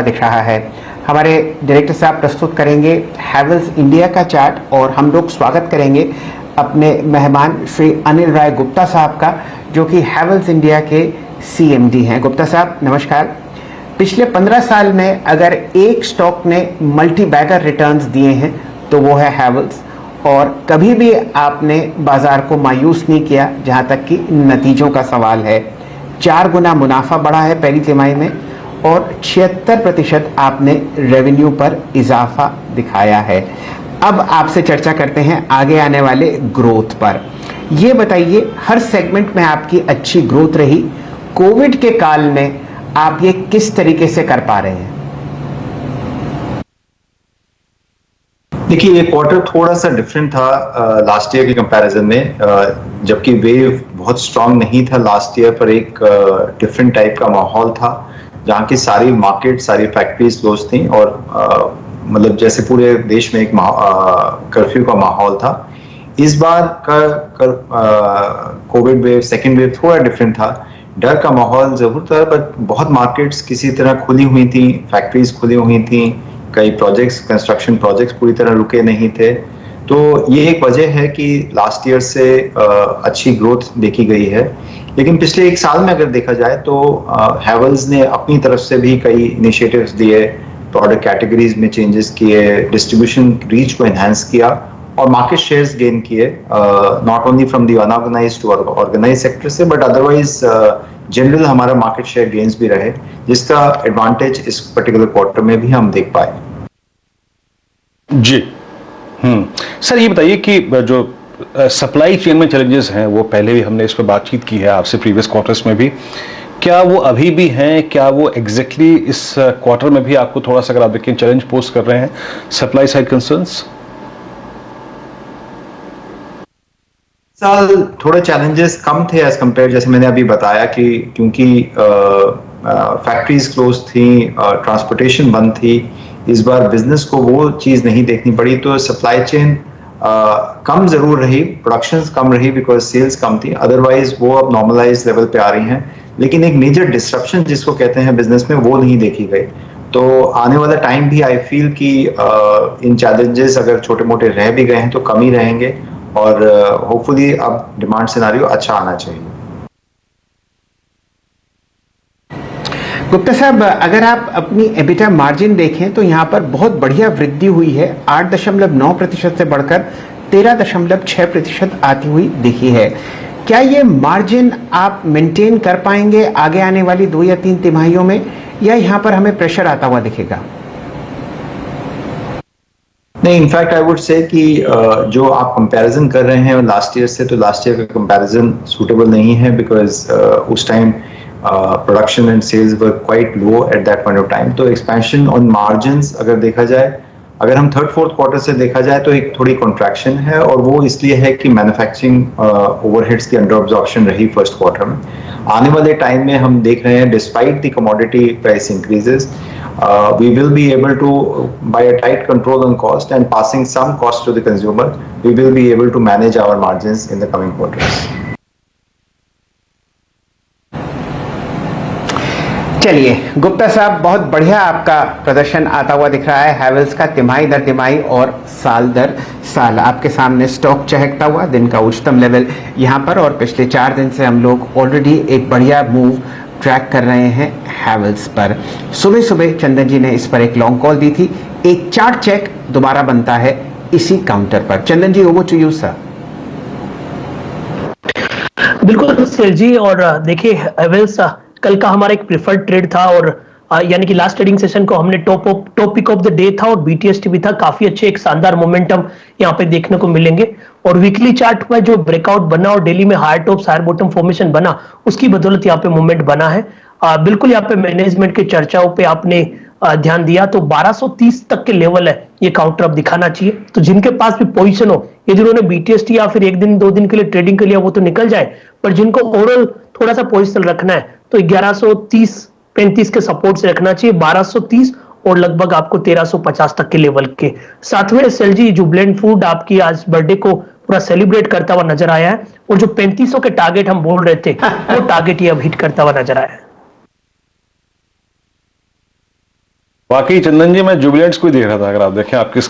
दिख रहा है। हमारे डायरेक्टर साहब प्रस्तुत करेंगे हैवेल्स इंडिया का चार्ट और हम लोग स्वागत करेंगे अपने मेहमान श्री अनिल राय गुप्ता साहब का, जो कि हैवेल्स इंडिया के CMD हैं। गुप्ता साहब नमस्कार। पिछले 15 साल में अगर एक स्टॉक ने मल्टी बैगर रिटर्न्स दिए हैं तो वो है हैवेल्स, और कभी भी आपने बाजार को मायूस नहीं किया जहां तक कि नतीजों का सवाल है। 4 गुना मुनाफा बढ़ा है पहली तिमाही में और 76% आपने रेवेन्यू पर इजाफा दिखाया है। अब आपसे चर्चा करते हैं आगे आने वाले ग्रोथ पर। ये बताइए, हर सेगमेंट में आपकी अच्छी ग्रोथ रही, कोविड के काल में आप ये किस तरीके से कर पा रहे हैं? देखिए, ये क्वार्टर थोड़ा सा डिफरेंट था लास्ट ईयर के कंपैरिजन में। जबकि वेव बहुत स्ट्रांग नहीं था लास्ट ईयर, पर एक डिफरेंट टाइप का माहौल था जहाँ की सारी मार्केट, सारी फैक्ट्रीज क्लोज थी और मतलब जैसे पूरे देश में एक कर्फ्यू का माहौल था। इस बार का कोविड वेव, सेकेंड वेव थोड़ा डिफरेंट था। डर का माहौल जरूर था, बट बहुत मार्केट्स किसी तरह खुली हुई थी, फैक्ट्रीज खुली हुई थी, कई प्रोजेक्ट्स, कंस्ट्रक्शन प्रोजेक्ट्स पूरी तरह रुके नहीं थे। तो ये एक वजह है कि लास्ट ईयर से अच्छी ग्रोथ देखी गई है। लेकिन पिछले एक साल में अगर देखा जाए तो हैवेल्स ने अपनी तरफ से भी कई इनिशिएटिव्स दिए, प्रोडक्ट कैटेगरीज में चेंजेस किए, डिस्ट्रीब्यूशन रीच को एनहांस किया और मार्केट शेयर्स गेन किए, not only from the unorganised to organised sector से, बट अदरवाइज जनरल हमारा मार्केट शेयर गेन्स भी रहे, जिसका एडवांटेज इस पर्टिकुलर क्वार्टर में भी हम देख पाए। जी सर, ये बताइए कि जो सप्लाई चेन में चैलेंजेस हैं, वो पहले भी हमने इस पर बातचीत की है आपसे प्रीवियस क्वार्टर्स में भी, क्या वो अभी भी हैं? क्या वो एग्जैक्टली इस क्वार्टर में भी आपको थोड़ा सा, अगर आप देखें, चैलेंज पोस्ट कर रहे हैं सप्लाई साइड कंसर्न्स? साल थोड़े चैलेंजेस कम थे एज कंपेयर, जैसे मैंने अभी बताया कि क्योंकि फैक्ट्रीज क्लोज थी, ट्रांसपोर्टेशन बंद थी, इस बार बिजनेस को वो चीज नहीं देखनी पड़ी, तो सप्लाई चेन कम जरूर रही, प्रोडक्शन कम रही बिकॉज सेल्स कम थी। अदरवाइज वो अब नॉर्मलाइज लेवल पे आ रही हैं, लेकिन एक मेजर डिस्ट्रप्शन जिसको कहते हैं बिजनेस में, वो नहीं देखी गई। तो आने वाला टाइम भी आई फील कि इन चैलेंजेस अगर छोटे मोटे रह भी गए हैं तो कम ही रहेंगे और होपफुली अब डिमांड सिनेरियो अच्छा आना चाहिए। गुप्ता साहब, अगर आप अपनी एबिटा मार्जिन देखें तो यहाँ पर बहुत बढ़िया वृद्धि हुई है, 8.9% से बढ़कर 13.6% आती हुई दिखी है। क्या ये मार्जिन आप मेंटेन कर पाएंगे आगे आने वाली 2 या 3 तिमाहियों में, या यहाँ पर हमें प्रेशर आता हुआ दिखेगा? नहीं, इनफैक्ट आई वुड से कि जो आप कंपैरिजन कर रहे हैं लास्ट ईयर से, तो लास्ट ईयर का कंपैरिजन सूटेबल नहीं है बिकॉज उस time production and sales were quite low at that point of time. तो एक्सपेंशन ऑन मार्जिन्स अगर देखा जाए, अगर हम थर्ड फोर्थ क्वार्टर से देखा जाए तो एक थोड़ी कॉन्ट्रैक्शन है, और वो इसलिए है कि मैन्युफैक्चरिंग ओवरहेड्स की अंडर ऑब्जॉर्प्शन रही फर्स्ट क्वार्टर में। आने वाले टाइम में हम देख रहे हैं despite the commodity price increases, we will be able to, by a tight control on cost and passing some cost to the consumer, we will be able to manage our margins in the coming quarters. चलिए गुप्ता साहब, बहुत बढ़िया आपका प्रदर्शन आता हुआ दिख रहा है हैवेल्स का, तिमाही दर तिमाही और साल दर साल। आपके सामने स्टॉक चहकता हुआ, दिन का उच्चतम लेवल यहाँ पर, और पिछले 4 दिन से हम लोग ऑलरेडी एक बढ़िया मूव ट्रैक कर रहे हैं हैवेल्स पर। सुबह सुबह चंदन जी ने इस पर एक लॉन्ग कॉल दी थी, एक चार्ट चेक दोबारा बनता है इसी काउंटर पर। चंदन जी, ओवर टू यू सर। बिल्कुल सेल जी, और देखिए हैवेल्स कल का हमारा एक प्रिफर्ड ट्रेड था, और यानी कि लास्ट ट्रेडिंग सेशन को हमने top pick of the day था और बीटीएसटी भी था। काफी अच्छे एक शानदार मोमेंटम यहाँ पे देखने को मिलेंगे, और वीकली चार्ट में जो ब्रेकआउट बना और डेली में higher top higher bottom formation बना, उसकी बदौलत यहाँ पे मूवमेंट बना है। बिल्कुल यहाँ पे मैनेजमेंट की चर्चाओं पे आपने ध्यान दिया तो 1230 तक के लेवल है, ये काउंटर अब दिखाना चाहिए। तो जिनके पास भी पोजीशन हो, ये जिन्होंने बीटीएसटी या फिर 1 दिन 2 दिन के लिए ट्रेडिंग के लिए, वो तो निकल जाए, पर जिनको ओवरऑल थोड़ा सा पोजीशन रखना है तो 1130-35 के सपोर्ट से रखना चाहिए, 1230 और लगभग आपको 1350 तक के लेवल के। साथ में एसएलजी जुबिलेंट फूड आपकी आज बर्थडे को पूरा सेलिब्रेट करता हुआ नजर आया है, और जो 3500 के टारगेट हम बोल रहे थे वो टारगेट ये अब हिट करता हुआ नजर आया है। वाकई चंदन जी, मैं जुबिलेंट्स को ही देख रहा था, अगर आप देखें आपकी